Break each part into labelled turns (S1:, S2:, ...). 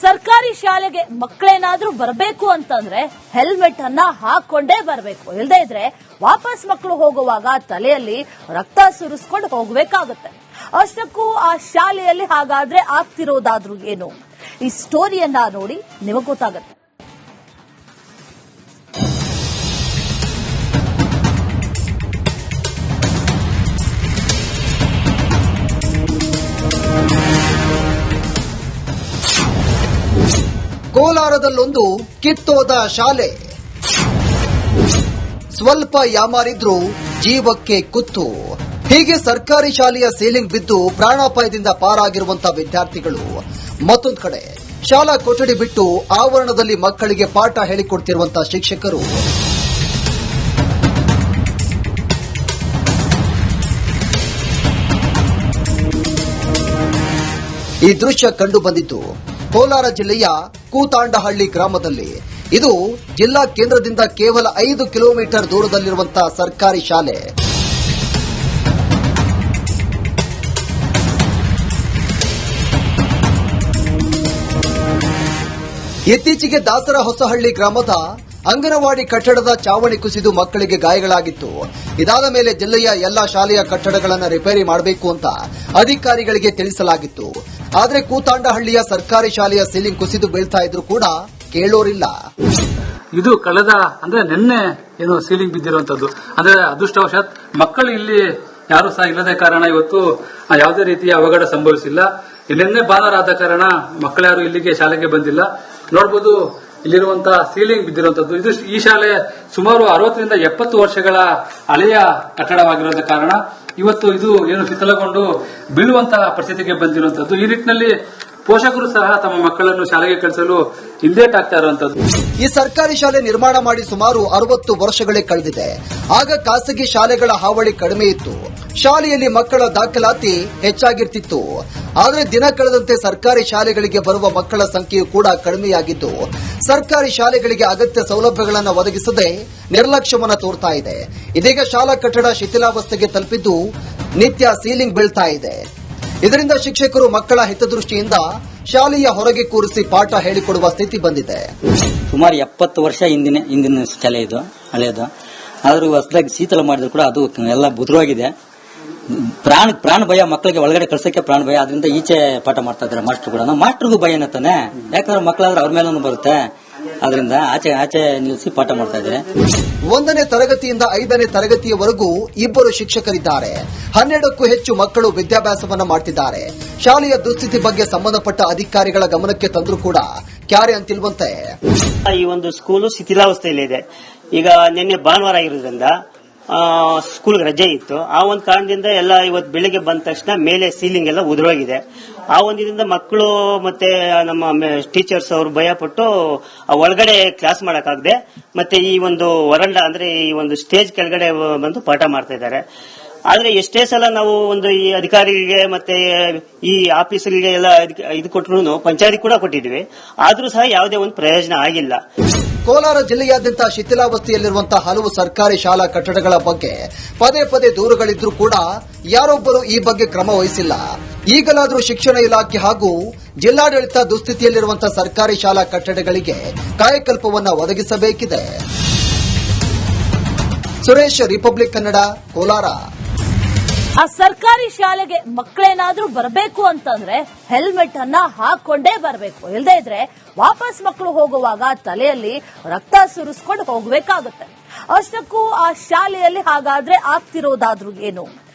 S1: ಸರ್ಕಾರಿ ಶಾಲೆಗೆ ಮಕ್ಕಳೇನಾದ್ರೂ ಬರಬೇಕು ಅಂತಂದ್ರೆ ಹೆಲ್ಮೆಟ್ ಅನ್ನ ಹಾಕೊಂಡೇ ಬರಬೇಕು. ಇಲ್ಲದೇ ಇದ್ರೆ ವಾಪಸ್ ಮಕ್ಕಳು ಹೋಗುವಾಗ ತಲೆಯಲ್ಲಿ ರಕ್ತ ಸುರಿಸ್ಕೊಂಡು ಹೋಗಬೇಕಾಗುತ್ತೆ. ಅಷ್ಟಕ್ಕೂ ಆ ಶಾಲೆಯಲ್ಲಿ ಹಾಗಾದ್ರೆ ಆಗ್ತಿರೋದಾದ್ರೂ ಏನು? ಈ ಸ್ಟೋರಿಯನ್ನ ನೋಡಿ ನಿಮಗೆ ಗೊತ್ತಾಗುತ್ತೆ.
S2: ಕೋಲಾರದಲ್ಲೊಂದು ಕಿತ್ತೋದ ಶಾಲೆ. ಸ್ವಲ್ಪ ಯಾಮಾರಿದ್ರು ಜೀವಕ್ಕೆ ಕುತ್ತು. ಹೀಗೆ ಸರ್ಕಾರಿ ಶಾಲೆಯ ಸೀಲಿಂಗ್ ಬಿದ್ದು ಪ್ರಾಣಾಪಾಯದಿಂದ ಪಾರಾಗಿರುವಂತಹ ವಿದ್ಯಾರ್ಥಿಗಳು. ಮತ್ತೊಂದು ಕಡೆ ಶಾಲಾ ಕೊಠಡಿ ಬಿಟ್ಟು ಆವರಣದಲ್ಲಿ ಮಕ್ಕಳಿಗೆ ಪಾಠ ಹೇಳಿಕೊಡ್ತಿರುವಂತಹ ಶಿಕ್ಷಕರು. ಈ ದೃಶ್ಯ ಕಂಡು ಬಂದಿದ್ದು ಕೋಲಾರ ಜಿಲ್ಲೆಯ ಕೂತಾಂಡಹಳ್ಳಿ ಗ್ರಾಮದಲ್ಲಿ. ಇದು ಜಿಲ್ಲಾ ಕೇಂದ್ರದಿಂದ ಕೇವಲ 5 ಕಿಲೋಮೀಟರ್ ದೂರದಲ್ಲಿರುವಂತಹ ಸರ್ಕಾರಿ ಶಾಲೆ. ಇತ್ತೀಚೆಗೆ ದಾಸರ ಹೊಸಹಳ್ಳಿ ಗ್ರಾಮದ ಅಂಗನವಾಡಿ ಕಟ್ಟಡದ ಚಾವಣಿ ಕುಸಿದು ಮಕ್ಕಳಿಗೆ ಗಾಯಗಳಾಗಿತ್ತು. ಇದಾದ ಮೇಲೆ ಜಿಲ್ಲೆಯ ಎಲ್ಲಾ ಶಾಲೆಯ ಕಟ್ಟಡಗಳನ್ನು ರಿಪೇರಿ ಮಾಡಬೇಕು ಅಂತ ಅಧಿಕಾರಿಗಳಿಗೆ ತಿಳಿಸಲಾಗಿತ್ತು. ಆದರೆ ಕೂತಾಂಡಹಳ್ಳಿಯ ಸರ್ಕಾರಿ ಶಾಲೆಯ ಸೀಲಿಂಗ್ ಕುಸಿದು ಬೀಳ್ತಾ ಇದ್ರು ಕೂಡ ಕೇಳೋರಿಲ್ಲ.
S3: ಇದು ಕಳೆದ ನಿನ್ನೆ ಏನು ಸೀಲಿಂಗ್ ಬಿದ್ದಿರುವಂತದ್ದು. ಅದೃಷ್ಟವಶಾತ್ ಮಕ್ಕಳು ಇಲ್ಲಿ ಯಾರು ಸಹ ಇಲ್ಲದ ಕಾರಣ ಇವತ್ತು ಯಾವುದೇ ರೀತಿಯ ಅವಘಡ ಸಂಭವಿಸಿಲ್ಲ. ನಿನ್ನೆ ಭಾನುವಾರ ಆದ ಕಾರಣ ಮಕ್ಕಳ್ಯಾರು ಇಲ್ಲಿಗೆ ಶಾಲೆಗೆ ಬಂದಿಲ್ಲ. ನೋಡಬಹುದು ಇಲ್ಲಿರುವಂತಹ ಸೀಲಿಂಗ್ ಬಿದ್ದಿರುವಂತದ್ದು. ಇದು ಈ ಶಾಲೆ ಸುಮಾರು 60ರಿಂದ 70 ವರ್ಷಗಳ ಹಳೆಯ ಕಟ್ಟಡವಾಗಿರೋದ ಕಾರಣ ಇವತ್ತು ಇದು ಏನು ಶಿಥಿಲಗೊಂಡು ಬೀಳುವಂತಹ ಪರಿಸ್ಥಿತಿಗೆ ಬಂದಿರುವಂತದ್ದು. ಈ ನಿಟ್ಟಿನಲ್ಲಿ ಪೋಷಕರು ಸಹ ತಮ್ಮ ಮಕ್ಕಳನ್ನು ಶಾಲೆಗೆ ಕಳಿಸಲು ಹಿಂದೇಟಾಗ್ತಾ ಇರುವಂತದ್ದು.
S2: ಈ ಸರ್ಕಾರಿ ಶಾಲೆ ನಿರ್ಮಾಣ ಮಾಡಿ ಸುಮಾರು 60 ವರ್ಷಗಳೇ ಕಳೆದಿದೆ. ಆಗ ಖಾಸಗಿ ಶಾಲೆಗಳ ಹಾವಳಿ ಕಡಿಮೆ ಇತ್ತು. ಶಾಲೆಯಲ್ಲಿ ಮಕ್ಕಳ ದಾಖಲಾತಿ ಹೆಚ್ಚಾಗಿರ್ತಿತ್ತು. ಆದರೆ ದಿನ ಕಳೆದಂತೆ ಸರ್ಕಾರಿ ಶಾಲೆಗಳಿಗೆ ಬರುವ ಮಕ್ಕಳ ಸಂಖ್ಯೆಯೂ ಕೂಡ ಕಡಿಮೆಯಾಗಿದ್ದು, ಸರ್ಕಾರಿ ಶಾಲೆಗಳಿಗೆ ಅಗತ್ಯ ಸೌಲಭ್ಯಗಳನ್ನು ಒದಗಿಸದೆ ನಿರ್ಲಕ್ಷ್ಯವನ್ನ ತೋರ್ತಾ ಇದೆ. ಇದೀಗ ಶಾಲಾ ಕಟ್ಟಡ ಶಿಥಿಲಾವಸ್ಥೆಗೆ ತಲುಪಿದ್ದು ನಿತ್ಯ ಸೀಲಿಂಗ್ ಬೀಳ್ತಾ ಇದೆ. ಇದರಿಂದ ಶಿಕ್ಷಕರು ಮಕ್ಕಳ ಹಿತದೃಷ್ಟಿಯಿಂದ ಶಾಲೆಯ ಹೊರಗೆ ಕೂರಿಸಿ ಪಾಠ ಹೇಳಿಕೊಡುವ ಸ್ಥಿತಿ ಬಂದಿದೆ.
S4: ಸುಮಾರು 70 ವರ್ಷ ಹಿಂದಿನ ಶಾಲೆ ಇದು, ಹಳೆಯದು. ಆದ್ರೂ ಹೊಸದಾಗಿ ಶೀತಲ ಮಾಡಿದ್ರು ಕೂಡ ಅದು ಎಲ್ಲ ಬುದ್ಧವಾಗಿದೆ. ಪ್ರಾಣ ಭಯ, ಮಕ್ಕಳಿಗೆ ಒಳಗಡೆ ಕಳ್ಸಕ್ಕೆ ಪ್ರಾಣ ಭಯ. ಅದರಿಂದ ಈಚೆ ಪಾಠ ಮಾಡ್ತಾ ಇದ್ದಾರೆ ಮಾಸ್ಟರ್ ಕೂಡ. ಮಾಸ್ಟರ್ಗೂ ಭಯ ಏನತ್ತಾನೆ, ಯಾಕಂದ್ರೆ ಮಕ್ಕಳಾದ್ರೆ ಅವ್ರ ಮೇಲೂ ಬರುತ್ತೆ. ಅದರಿಂದ ಆಚೆ ನಿಲ್ಲಿಸಿ ಪಾಠ ಮಾಡ್ತಾ ಇದ್ದಾರೆ.
S2: 1ನೇ ತರಗತಿಯಿಂದ 5ನೇ ತರಗತಿಯವರೆಗೂ 2 ಶಿಕ್ಷಕರಿದ್ದಾರೆ. 12ಕ್ಕೂ ಹೆಚ್ಚು ಮಕ್ಕಳು ವಿದ್ಯಾಭ್ಯಾಸವನ್ನ ಮಾಡ್ತಿದ್ದಾರೆ. ಶಾಲೆಯ ದುಸ್ಥಿತಿ ಬಗ್ಗೆ ಸಂಬಂಧಪಟ್ಟ ಅಧಿಕಾರಿಗಳ ಗಮನಕ್ಕೆ ತಂದರೂ ಕೂಡ ಕ್ಯಾರೆ ಅಂತಿಲ್ವಂತೆ.
S5: ಈ ಒಂದು ಸ್ಕೂಲು ಶಿಥಿಲಾವಸ್ಥೆಯಲ್ಲಿದೆ. ಈಗ ನಿನ್ನೆ ಭಾನುವಾರ ಆಗಿರೋದ್ರಿಂದ ಸ್ಕೂಲ್ ರಜೆ ಇತ್ತು. ಆ ಒಂದು ಕಾರಣದಿಂದ ಎಲ್ಲ ಇವತ್ತು ಬೆಳಿಗ್ಗೆ ಬಂದ ತಕ್ಷಣ ಮೇಲೆ ಸೀಲಿಂಗ್ ಎಲ್ಲ ಉದುರೋಗಿದೆ. ಆ ಒಂದರಿಂದ ಮಕ್ಕಳು ಮತ್ತೆ ನಮ್ಮ ಟೀಚರ್ಸ್ ಅವರು ಭಯ ಪಟ್ಟು ಒಳಗಡೆ ಕ್ಲಾಸ್ ಮಾಡಕ್ಕಾಗದೆ ಮತ್ತೆ ಈ ಒಂದು ವರಂಡ ಈ ಒಂದು ಸ್ಟೇಜ್ ಕೆಳಗಡೆ ಬಂದು ಪಾಠ ಮಾಡ್ತಾ ಇದ್ದಾರೆ. ಆದ್ರೆ ಎಷ್ಟೇ ಸಲ ನಾವು ಒಂದು ಈ ಅಧಿಕಾರಿಗಳಿಗೆ ಮತ್ತೆ ಈ ಆಫೀಸರಿಗೆ ಎಲ್ಲ ಇದು ಕೊಟ್ಟರು, ಪಂಚಾಯತಿ ಕೂಡ ಕೊಟ್ಟಿದ್ವಿ. ಆದ್ರೂ ಸಹ ಯಾವುದೇ ಒಂದು ಪ್ರಯೋಜನ ಆಗಿಲ್ಲ.
S2: ಕೋಲಾರ ಜಿಲ್ಲೆಯಾದ್ಯಂತ ಶಿಥಿಲಾವಸ್ಥೆಯಲ್ಲಿರುವಂತಹ ಹಲವು ಸರ್ಕಾರಿ ಶಾಲಾ ಕಟ್ಟಡಗಳ ಬಗ್ಗೆ ಪದೇ ಪದೇ ದೂರುಗಳಿದ್ರೂ ಕೂಡ ಯಾರೊಬ್ಬರು ಈ ಬಗ್ಗೆ ಕ್ರಮ ವಹಿಸಿಲ್ಲ. ಈಗಲಾದರೂ ಶಿಕ್ಷಣ ಇಲಾಖೆ ಹಾಗೂ ಜಿಲ್ಲಾಡಳಿತ ದುಸ್ಥಿತಿಯಲ್ಲಿರುವಂತಹ ಸರ್ಕಾರಿ ಶಾಲಾ ಕಟ್ಟಡಗಳಿಗೆ ಕಾಯಕಲ್ಪವನ್ನ ಒದಗಿಸಬೇಕಿದೆ. ಸುರೇಶ್, ರಿಪಬ್ಲಿಕ್ ಕನ್ನಡ, ಕೋಲಾರ.
S1: ಸರ್ಕಾರಿ ಶಾಲೆಗೆ ಮಕ್ಕಳೇನಾದ್ರೂ ಬರಬೇಕು ಅಂತಂದ್ರೆ ಹೆಲ್ಮೆಟ್ ಅನ್ನ ಹಾಕೊಂಡೇ ಬರಬೇಕು. ಇಲ್ಲದೇ ಇದ್ರೆ ವಾಪಸ್ ಮಕ್ಕಳು ಹೋಗುವಾಗ ತಲೆಯಲ್ಲಿ ರಕ್ತ ಸುರಿಸ್ಕೊಂಡು ಹೋಗಬೇಕಾಗುತ್ತೆ. ಅಷ್ಟಕ್ಕೂ ಆ ಶಾಲೆಯಲ್ಲಿ ಹಾಗಾದ್ರೆ ಆಗ್ತಿರೋದಾದ್ರೂ ಏನು?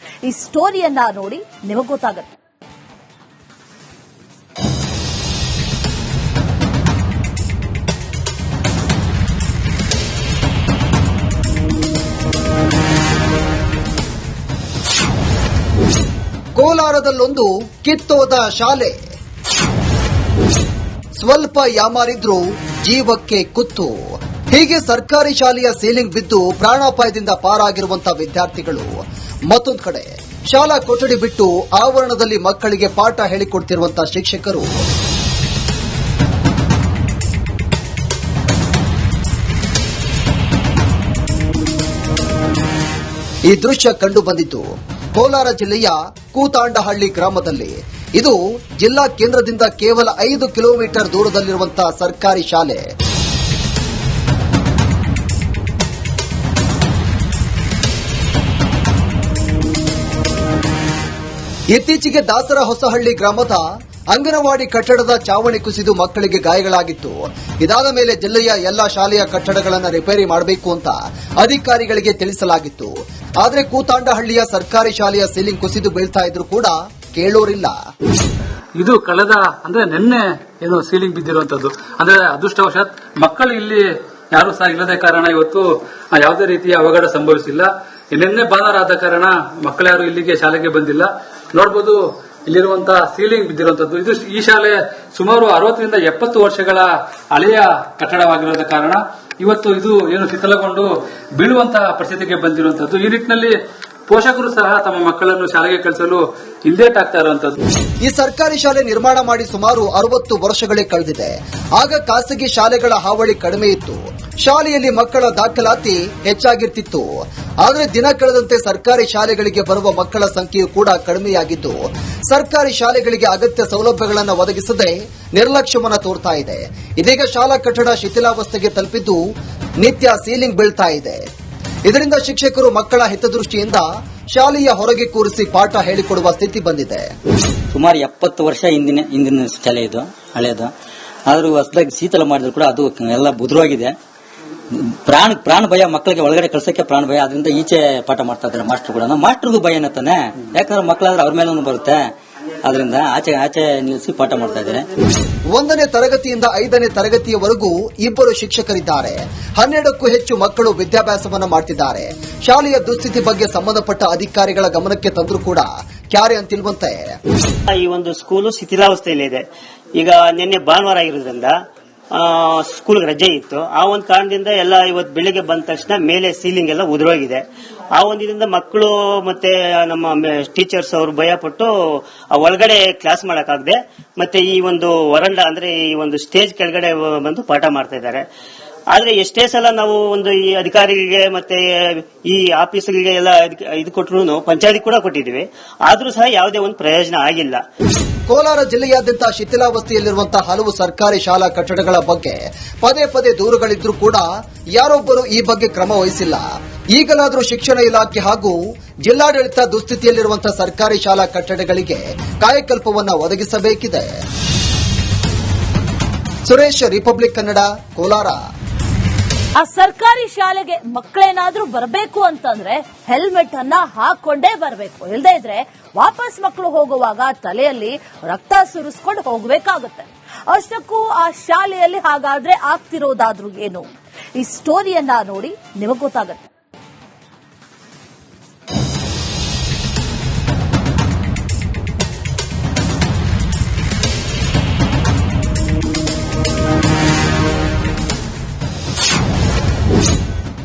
S1: ಈ ಸ್ಟೋರಿಯನ್ನ ನೋಡಿ ನಿಮಗೆ ಗೊತ್ತಾಗುತ್ತೆ.
S2: ಕೋಲಾರದಲ್ಲೊಂದು ಕಿತ್ತೋದ ಶಾಲೆ. ಸ್ವಲ್ಪ ಯಾಮಾರಿದ್ರು ಜೀವಕ್ಕೆ ಕುತ್ತು. ಹೀಗೆ ಸರ್ಕಾರಿ ಶಾಲೆಯ ಸೀಲಿಂಗ್ ಬಿದ್ದು ಪ್ರಾಣಾಪಾಯದಿಂದ ಪಾರಾಗಿರುವಂತಹ ವಿದ್ಯಾರ್ಥಿಗಳು. ಮತ್ತೊಂದು ಕಡೆ ಶಾಲಾ ಕೊಠಡಿ ಬಿಟ್ಟು ಆವರಣದಲ್ಲಿ ಮಕ್ಕಳಿಗೆ ಪಾಠ ಹೇಳಿಕೊಡ್ತಿರುವಂತಹ ಶಿಕ್ಷಕರು. ಈ ದೃಶ್ಯ ಕಂಡು ಬಂದಿದ್ದು ಕೋಲಾರ ಜಿಲ್ಲೆಯ ಕೂತಾಂಡಹಳ್ಳಿ ಗ್ರಾಮದಲ್ಲಿ. ಇದು ಜಿಲ್ಲಾ ಕೇಂದ್ರದಿಂದ ಕೇವಲ 5 ಕಿಲೋಮೀಟರ್ ದೂರದಲ್ಲಿರುವಂತಹ ಸರ್ಕಾರಿ ಶಾಲೆ. ಇತ್ತೀಚೆಗೆ ದಾಸರ ಹೊಸಹಳ್ಳಿ ಗ್ರಾಮದ ಅಂಗನವಾಡಿ ಕಟ್ಟಡದ ಚಾವಣಿ ಕುಸಿದು ಮಕ್ಕಳಿಗೆ ಗಾಯಗಳಾಗಿತ್ತು. ಇದಾದ ಮೇಲೆ ಜಿಲ್ಲೆಯ ಎಲ್ಲಾ ಶಾಲೆಯ ಕಟ್ಟಡಗಳನ್ನು ರಿಪೇರಿ ಮಾಡಬೇಕು ಅಂತ ಅಧಿಕಾರಿಗಳಿಗೆ ತಿಳಿಸಲಾಗಿತ್ತು. ಆದರೆ ಕೂತಾಂಡಹಳ್ಳಿಯ ಸರ್ಕಾರಿ ಶಾಲೆಯ ಸೀಲಿಂಗ್ ಕುಸಿದು ಬೀಳ್ತಾ ಇದ್ರು ಕೂಡ ಕೇಳೋರಿಲ್ಲ.
S3: ಇದು ಕಳೆದ ನಿನ್ನೆ ಏನು ಸೀಲಿಂಗ್ ಬಿದ್ದಿರುವಂತದ್ದು. ಅದೃಷ್ಟವಶಾತ್ ಮಕ್ಕಳು ಇಲ್ಲಿ ಯಾರು ಸಹ ಇಲ್ಲದ ಕಾರಣ ಇವತ್ತು ಯಾವುದೇ ರೀತಿಯ ಅವಘಡ ಸಂಭವಿಸಿಲ್ಲ. ನಿನ್ನೆ ಭಾನುವಾರ ಆದ ಕಾರಣ ಮಕ್ಕಳ್ಯಾರು ಇಲ್ಲಿಗೆ ಶಾಲೆಗೆ ಬಂದಿಲ್ಲ. ನೋಡಬಹುದು ಇಲ್ಲಿರುವಂತಹ ಸೀಲಿಂಗ್ ಬಿದ್ದಿರುವಂತದ್ದು. ಇದು ಈ ಶಾಲೆ ಸುಮಾರು 60ರಿಂದ 70 ವರ್ಷಗಳ ಹಳೆಯ ಕಟ್ಟಡವಾಗಿರೋದ ಕಾರಣ ಇವತ್ತು ಇದು ಏನು ಶಿಥಿಲಗೊಂಡು ಬೀಳುವಂತಹ ಪರಿಸ್ಥಿತಿಗೆ ಬಂದಿರುವಂತದ್ದು. ಈ ನಿಟ್ಟಿನಲ್ಲಿ ಪೋಷಕರು ಸಹ ತಮ್ಮ ಮಕ್ಕಳನ್ನು ಶಾಲೆಗೆ ಕಳಿಸಲು ಹಿಂದೇಟಾಗ್ತಾ ಇರುವಂತದ್ದು.
S2: ಈ ಸರ್ಕಾರಿ ಶಾಲೆ ನಿರ್ಮಾಣ ಮಾಡಿ ಸುಮಾರು 60 ವರ್ಷಗಳೇ ಕಳೆದಿದೆ. ಆಗ ಖಾಸಗಿ ಶಾಲೆಗಳ ಹಾವಳಿ ಕಡಿಮೆ ಇತ್ತು. ಶಾಲೆಯಲ್ಲಿ ಮಕ್ಕಳ ದಾಖಲಾತಿ ಹೆಚ್ಚಾಗಿರ್ತಿತ್ತು. ಆದರೆ ದಿನ ಕಳೆದಂತೆ ಸರ್ಕಾರಿ ಶಾಲೆಗಳಿಗೆ ಬರುವ ಮಕ್ಕಳ ಸಂಖ್ಯೆಯೂ ಕೂಡ ಕಡಿಮೆಯಾಗಿದ್ದು, ಸರ್ಕಾರಿ ಶಾಲೆಗಳಿಗೆ ಅಗತ್ಯ ಸೌಲಭ್ಯಗಳನ್ನು ಒದಗಿಸದೆ ನಿರ್ಲಕ್ಷ್ಯವನ್ನು ತೋರ್ತಾ ಇದೆ. ಇದೀಗ ಶಾಲಾ ಕಟ್ಟಡ ಶಿಥಿಲಾವಸ್ಥೆಗೆ ತಲುಪಿದ್ದು ನಿತ್ಯ ಸೀಲಿಂಗ್ ಬೀಳ್ತಾ ಇದೆ. ಇದರಿಂದ ಶಿಕ್ಷಕರು ಮಕ್ಕಳ ಹಿತದೃಷ್ಟಿಯಿಂದ ಶಾಲೆಯ ಹೊರಗೆ ಕೂರಿಸಿ ಪಾಠ ಹೇಳಿಕೊಡುವ ಸ್ಥಿತಿ ಬಂದಿದೆ.
S4: ಸುಮಾರು 70 ವರ್ಷ ಹಿಂದಿನ ಶಾಲೆ ಇದು, ಹಳೆಯದು. ಆದ್ರೂ ಹೊಸದಾಗಿ ಶೀತಲ ಮಾಡಿದ್ರು ಕೂಡ ಅದು ಎಲ್ಲ ಬುದ್ಧವಾಗಿದೆ. ಪ್ರಾಣ ಭಯ, ಮಕ್ಕಳಿಗೆ ಒಳಗಡೆ ಕಳ್ಸಕ್ಕೆ ಪ್ರಾಣ ಭಯ. ಅದರಿಂದ ಈಚೆ ಪಾಠ ಮಾಡ್ತಾ ಇದ್ದಾರೆ ಮಾಸ್ಟರ್ ಕೂಡ. ಮಾಸ್ಟರ್ಗೂ ಭಯ ಏನತ್ತಾನೆ, ಯಾಕಂದ್ರೆ ಮಕ್ಕಳಾದ್ರೆ ಅವ್ರ ಮೇಲೂ ಬರುತ್ತೆ. ಅದರಿಂದ ಆಚೆ ನಿಲ್ಲಿಸಿ ಪಾಠ ಮಾಡ್ತಾ ಇದ್ದಾರೆ.
S2: 1ನೇ ತರಗತಿಯಿಂದ 5ನೇ ತರಗತಿಯವರೆಗೂ 2 ಶಿಕ್ಷಕರಿದ್ದಾರೆ. 12ಕ್ಕೂ ಹೆಚ್ಚು ಮಕ್ಕಳು ವಿದ್ಯಾಭ್ಯಾಸವನ್ನು ಮಾಡ್ತಿದ್ದಾರೆ. ಶಾಲೆಯ ದುಸ್ಥಿತಿ ಬಗ್ಗೆ ಸಂಬಂಧಪಟ್ಟ ಅಧಿಕಾರಿಗಳ ಗಮನಕ್ಕೆ ತಂದರೂ ಕೂಡ ಕ್ಯಾರೆ ಅಂತಿಲ್ವಂತೆ.
S5: ಈ ಒಂದು ಸ್ಕೂಲು ಶಿಥಿಲಾವಸ್ಥೆಯಲ್ಲಿದೆ. ಈಗ ನಿನ್ನೆ ಭಾನುವಾರ ಆಗಿರೋದ್ರಿಂದ ಸ್ಕೂಲ್ ರಜೆ ಇತ್ತು. ಆ ಒಂದು ಕಾರಣದಿಂದ ಎಲ್ಲ ಇವತ್ತು ಬೆಳಿಗ್ಗೆ ಬಂದ ತಕ್ಷಣ ಮೇಲೆ ಸೀಲಿಂಗ್ ಎಲ್ಲ ಉದುರೋಗಿದೆ. ಆ ಒಂದಿಂದ ಮಕ್ಕಳು ಮತ್ತೆ ನಮ್ಮ ಟೀಚರ್ಸ್ ಅವರು ಭಯಪಟ್ಟು ಒಳಗಡೆ ಕ್ಲಾಸ್ ಮಾಡಕ್ಕಾಗದೆ ಮತ್ತೆ ಈ ಒಂದು ವರಂಡ ಅಂದ್ರೆ ಈ ಒಂದು ಸ್ಟೇಜ್ ಕೆಳಗಡೆ ಬಂದು ಪಾಠ ಮಾಡ್ತಾ ಇದ್ದಾರೆ. ಆದ್ರೆ ಎಷ್ಟೇ ಸಲ ನಾವು ಒಂದು ಈ ಅಧಿಕಾರಿಗಳಿಗೆ ಮತ್ತೆ ಈ ಆಫೀಸ್ಗಳಿಗೆ ಎಲ್ಲ ಇದು ಕೊಟ್ಟರು, ಪಂಚಾಯತಿ ಕೂಡ ಕೊಟ್ಟಿದ್ದೀವಿ. ಆದ್ರೂ ಸಹ ಯಾವುದೇ ಒಂದು ಪ್ರಯೋಜನ ಆಗಿಲ್ಲ.
S2: ಕೋಲಾರ ಜಿಲ್ಲೆಯಾದ್ಯಂತ ಶಿಥಿಲಾವಸ್ಥೆಯಲ್ಲಿರುವಂತಹ ಹಲವು ಸರ್ಕಾರಿ ಶಾಲಾ ಕಟ್ಟಡಗಳ ಬಗ್ಗೆ ಪದೇ ದೂರುಗಳಿದ್ರೂ ಕೂಡ ಯಾರೊಬ್ಬರು ಈ ಬಗ್ಗೆ ಕ್ರಮ ವಹಿಸಿಲ್ಲ. ಈಗಲಾದರೂ ಶಿಕ್ಷಣ ಇಲಾಖೆ ಹಾಗೂ ಜಿಲ್ಲಾಡಳಿತ ದುಸ್ಥಿತಿಯಲ್ಲಿರುವಂತಹ ಸರ್ಕಾರಿ ಶಾಲಾ ಕಟ್ಟಡಗಳಿಗೆ ಕಾಯಕಲ್ಪವನ್ನು ಒದಗಿಸಬೇಕಿದೆ. ಸುರೇಶ್, ರಿಪಬ್ಲಿಕ್ ಕನ್ನಡ, ಕೋಲಾರ.
S1: ಆ ಸರ್ಕಾರಿ ಶಾಲೆಗೆ ಮಕ್ಕಳೇನಾದ್ರೂ ಬರಬೇಕು ಅಂತಂದ್ರೆ ಹೆಲ್ಮೆಟ್ ಅನ್ನ ಹಾಕೊಂಡೇ ಬರಬೇಕು. ಇಲ್ಲದೇ ಇದ್ರೆ ವಾಪಸ್ ಮಕ್ಕಳು ಹೋಗುವಾಗ ತಲೆಯಲ್ಲಿ ರಕ್ತ ಸುರಿಸ್ಕೊಂಡು ಹೋಗಬೇಕಾಗುತ್ತೆ. ಅಷ್ಟಕ್ಕೂ ಆ ಶಾಲೆಯಲ್ಲಿ ಹಾಗಾದ್ರೆ ಆಗ್ತಿರೋದಾದ್ರೂ ಏನು? ಈ ಸ್ಟೋರಿಯನ್ನ ನೋಡಿ ನಿಮಗೆ ಗೊತ್ತಾಗುತ್ತೆ.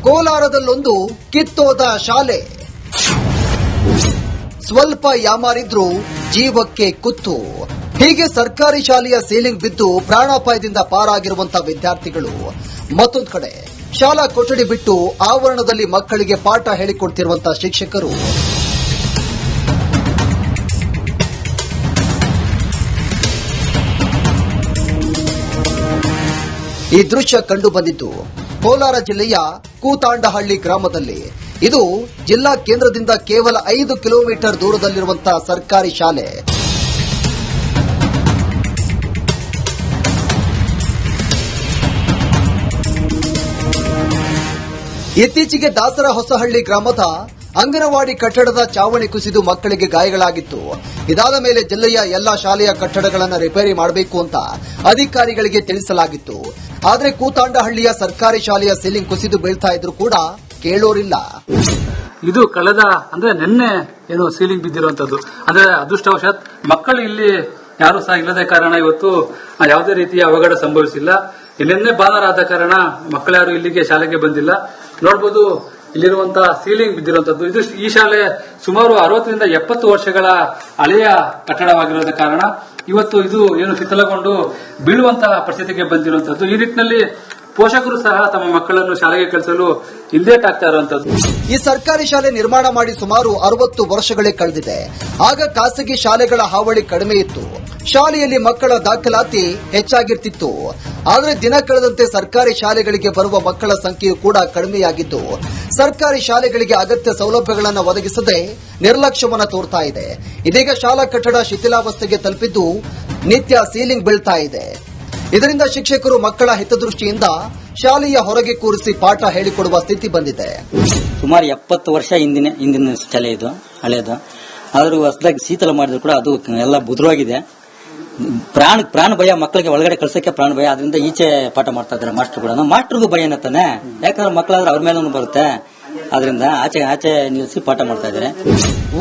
S2: ಕೋಲಾರದಲ್ಲೊಂದು ಕಿತ್ತೋದ ಶಾಲೆ. ಸ್ವಲ್ಪ ಯಾಮಾರಿದ್ರೂ ಜೀವಕ್ಕೆ ಕುತ್ತು. ಹೀಗೆ ಸರ್ಕಾರಿ ಶಾಲೆಯ ಸೀಲಿಂಗ್ ಬಿದ್ದು ಪ್ರಾಣಾಪಾಯದಿಂದ ಪಾರಾಗಿರುವಂತಹ ವಿದ್ಯಾರ್ಥಿಗಳು. ಮತ್ತೊಂದು ಕಡೆ ಶಾಲಾ ಕೊಠಡಿ ಬಿಟ್ಟು ಆವರಣದಲ್ಲಿ ಮಕ್ಕಳಿಗೆ ಪಾಠ ಹೇಳಿಕೊಡ್ತಿರುವಂತಹ ಶಿಕ್ಷಕರು. ಈ ದೃಶ್ಯ ಕಂಡು ಬಂದಿದ್ದು ಕೋಲಾರ ಜಿಲ್ಲೆಯ ಕೂತಾಂಡಹಳ್ಳಿ ಗ್ರಾಮದಲ್ಲಿ. ಇದು ಜಿಲ್ಲಾ ಕೇಂದ್ರದಿಂದ ಕೇವಲ 5 ಕಿಲೋಮೀಟರ್ ದೂರದಲ್ಲಿರುವಂತಹ ಸರ್ಕಾರಿ ಶಾಲೆ. ಇತ್ತೀಚೆಗೆ ದಾಸರ ಹೊಸಹಳ್ಳಿ ಗ್ರಾಮದ ಅಂಗನವಾಡಿ ಕಟ್ಟಡದ ಚಾವಣಿ ಕುಸಿದು ಮಕ್ಕಳಿಗೆ ಗಾಯಗಳಾಗಿತ್ತು. ಇದಾದ ಮೇಲೆ ಜಿಲ್ಲೆಯ ಎಲ್ಲಾ ಶಾಲೆಯ ಕಟ್ಟಡಗಳನ್ನು ರಿಪೇರಿ ಮಾಡಬೇಕು ಅಂತ ಅಧಿಕಾರಿಗಳಿಗೆ ತಿಳಿಸಲಾಗಿತ್ತು. ಆದರೆ ಕೂತಾಂಡಹಳ್ಳಿಯ ಸರ್ಕಾರಿ ಶಾಲೆಯ ಸೀಲಿಂಗ್ ಕುಸಿದು ಬೀಳ್ತಾ ಇದ್ರು ಕೂಡ ಕೇಳೋರಿಲ್ಲ.
S3: ಇದು ಕಳೆದ ನಿನ್ನೆ ಏನು ಸೀಲಿಂಗ್ ಬಿದ್ದಿರುವಂತದ್ದು. ಅದೃಷ್ಟವಶಾತ್ ಮಕ್ಕಳು ಇಲ್ಲಿ ಯಾರು ಸಹ ಇಲ್ಲದ ಕಾರಣ ಇವತ್ತು ಯಾವುದೇ ರೀತಿಯ ಅವಘಡ ಸಂಭವಿಸಿಲ್ಲ. ನಿನ್ನೆ ಭಾನುವಾರ ಆದ ಕಾರಣ ಮಕ್ಕಳ್ಯಾರು ಇಲ್ಲಿಗೆ ಶಾಲೆಗೆ ಬಂದಿಲ್ಲ. ನೋಡಬಹುದು ಇಲ್ಲಿರುವಂತಹ ಸೀಲಿಂಗ್ ಬಿದ್ದಿರುವಂತದ್ದು. ಇದು ಈ ಶಾಲೆ ಸುಮಾರು 60ರಿಂದ 70 ವರ್ಷಗಳ ಹಳೆಯ ಕಟ್ಟಡವಾಗಿರೋದ ಕಾರಣ ಇವತ್ತು ಇದು ಏನು ಶಿಥಿಲಗೊಂಡು ಬೀಳುವಂತಹ ಪರಿಸ್ಥಿತಿಗೆ ಬಂದಿರುವಂತದ್ದು. ಈ ನಿಟ್ಟಿನಲ್ಲಿ ಪೋಷಕರು ಸಹ ತಮ್ಮ ಮಕ್ಕಳನ್ನು ಶಾಲೆಗೆ ಕಳಿಸಲು ಹಿಂದೇಟಾಗ್ತಾ ಇರುವಂತದ್ದು.
S2: ಈ ಸರ್ಕಾರಿ ಶಾಲೆ ನಿರ್ಮಾಣ ಮಾಡಿ ಸುಮಾರು 60 ವರ್ಷಗಳೇ ಕಳೆದಿದೆ. ಆಗ ಖಾಸಗಿ ಶಾಲೆಗಳ ಹಾವಳಿ ಕಡಿಮೆ ಇತ್ತು. ಶಾಲೆಯಲ್ಲಿ ಮಕ್ಕಳ ದಾಖಲಾತಿ ಹೆಚ್ಚಾಗಿರ್ತಿತ್ತು. ಆದರೆ ದಿನ ಕಳೆದಂತೆ ಸರ್ಕಾರಿ ಶಾಲೆಗಳಿಗೆ ಬರುವ ಮಕ್ಕಳ ಸಂಖ್ಯೆಯೂ ಕೂಡ ಕಡಿಮೆಯಾಗಿದ್ದು, ಸರ್ಕಾರಿ ಶಾಲೆಗಳಿಗೆ ಅಗತ್ಯ ಸೌಲಭ್ಯಗಳನ್ನು ಒದಗಿಸದೆ ನಿರ್ಲಕ್ಷ್ಯವನ್ನ ತೋರ್ತಾ ಇದೆ. ಇದೀಗ ಶಾಲಾ ಕಟ್ಟಡ ಶಿಥಿಲಾವಸ್ಥೆಗೆ ತಲುಪಿದ್ದು ನಿತ್ಯ ಸೀಲಿಂಗ್ ಬೀಳ್ತಾ ಇದೆ. ಇದರಿಂದ ಶಿಕ್ಷಕರು ಮಕ್ಕಳ ಹಿತದೃಷ್ಟಿಯಿಂದ ಶಾಲೆಯ ಹೊರಗೆ ಕೂರಿಸಿ ಪಾಠ ಹೇಳಿಕೊಡುವ ಸ್ಥಿತಿ ಬಂದಿದೆ.
S4: ಸುಮಾರು 70 ವರ್ಷ ಹಿಂದಿನ ಶಾಲೆ ಇದು, ಹಳೆಯದು. ಆದ್ರೂ ಹೊಸದಾಗಿ ಶೀತಲ ಮಾಡಿದ್ರು ಕೂಡ ಅದು ಎಲ್ಲ ಬುದ್ಧವಾಗಿದೆ. ಪ್ರಾಣ ಭಯ, ಮಕ್ಕಳಿಗೆ ಒಳಗಡೆ ಕಳ್ಸಕ್ಕೆ ಪ್ರಾಣ ಭಯ. ಅದರಿಂದ ಈಚೆ ಪಾಠ ಮಾಡ್ತಾ ಇದ್ದಾರೆ ಮಾಸ್ಟರ್ ಕೂಡ. ಮಾಸ್ಟರ್ಗೂ ಭಯ ಏನತ್ತಾನೆ, ಯಾಕಂದ್ರೆ ಮಕ್ಕಳಾದ್ರೆ ಅವ್ರ ಮೇಲೂ ಬರುತ್ತೆ. ಅದರಿಂದ ಆಚೆ ನಿಲ್ಲಿಸಿ ಪಾಠ ಮಾಡ್ತಾ ಇದ್ದಾರೆ.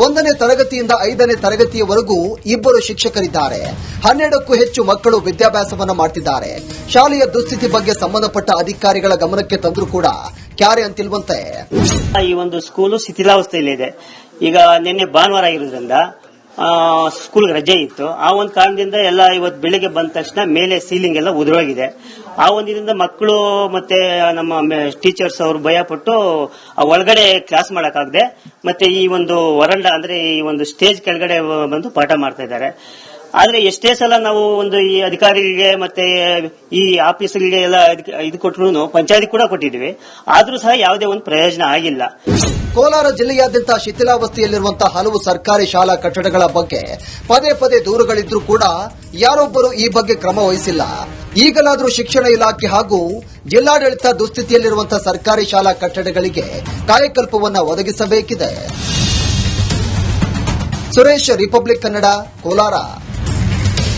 S2: 1ನೇ ತರಗತಿಯಿಂದ 5ನೇ ತರಗತಿಯವರೆಗೂ ಇಬ್ಬರು ಶಿಕ್ಷಕರಿದ್ದಾರೆ. 12ಕ್ಕೂ ಹೆಚ್ಚು ಮಕ್ಕಳು ವಿದ್ಯಾಭ್ಯಾಸವನ್ನ ಮಾಡ್ತಿದ್ದಾರೆ. ಶಾಲೆಯ ದುಸ್ಥಿತಿ ಬಗ್ಗೆ ಸಂಬಂಧಪಟ್ಟ ಅಧಿಕಾರಿಗಳ ಗಮನಕ್ಕೆ ತಂದರೂ ಕೂಡ ಕ್ಯಾರೆ ಅಂತಿಲ್ವಂತೆ.
S5: ಈ ಒಂದು ಸ್ಕೂಲು ಶಿಥಿಲಾವಸ್ಥೆಯಲ್ಲಿದೆ. ಈಗ ನಿನ್ನೆ ಭಾನುವಾರ ಆಗಿರೋದ್ರಿಂದ ಸ್ಕೂಲ್ ರಜೆ ಇತ್ತು. ಆ ಒಂದು ಕಾರಣದಿಂದ ಎಲ್ಲ ಇವತ್ತು ಬೆಳಿಗ್ಗೆ ಬಂದ ತಕ್ಷಣ ಮೇಲೆ ಸೀಲಿಂಗ್ ಎಲ್ಲ ಉದುರೋಗಿದೆ. ಆ ಒಂದಿನಿಂದ ಮಕ್ಕಳು ಮತ್ತೆ ನಮ್ಮ ಟೀಚರ್ಸ್ ಅವರು ಭಯ ಪಟ್ಟು ಒಳಗಡೆ ಕ್ಲಾಸ್ ಮಾಡಕ್ಕಾಗದೆ ಮತ್ತೆ ಈ ಒಂದು ವರಂಡ ಅಂದ್ರೆ ಈ ಒಂದು ಸ್ಟೇಜ್ ಕೆಳಗಡೆ ಬಂದು ಪಾಠ ಮಾಡ್ತಾ ಇದ್ದಾರೆ. ಆದ್ರೆ ಎಷ್ಟೇ ಸಲ ನಾವು ಒಂದು ಈ ಅಧಿಕಾರಿಗಳಿಗೆ ಮತ್ತೆ ಈ ಆಫೀಸ್ಗಳಿಗೆ ಎಲ್ಲ ಇದು ಕೊಟ್ಟರು, ಪಂಚಾಯತಿ ಕೂಡ ಕೊಟ್ಟಿದ್ವಿ, ಆದ್ರೂ ಸಹ ಯಾವುದೇ ಒಂದು ಪ್ರಯೋಜನ ಆಗಿಲ್ಲ.
S2: ಕೋಲಾರ ಜಿಲ್ಲೆಯಾದ್ಯಂತ ಶಿಥಿಲಾವಸ್ಥೆಯಲ್ಲಿರುವಂತಹ ಹಲವು ಸರ್ಕಾರಿ ಶಾಲಾ ಕಟ್ಟಡಗಳ ಬಗ್ಗೆ ಪದೇ ಪದೇ ದೂರುಗಳಿದ್ರೂ ಕೂಡ ಯಾರೊಬ್ಬರು ಈ ಬಗ್ಗೆ ಕ್ರಮ ವಹಿಸಿಲ್ಲ. ಈಗಲಾದರೂ ಶಿಕ್ಷಣ ಇಲಾಖೆ ಹಾಗೂ ಜಿಲ್ಲಾಡಳಿತ ದುಸ್ಥಿತಿಯಲ್ಲಿರುವಂತಹ ಸರ್ಕಾರಿ ಶಾಲಾ ಕಟ್ಟಡಗಳಿಗೆ ಕಾಯಕಲ್ಪವನ್ನ ಒದಗಿಸಬೇಕಿದೆ. ಸುರೇಶ್, ರಿಪಬ್ಲಿಕ್ ಕನ್ನಡ, ಕೋಲಾರ.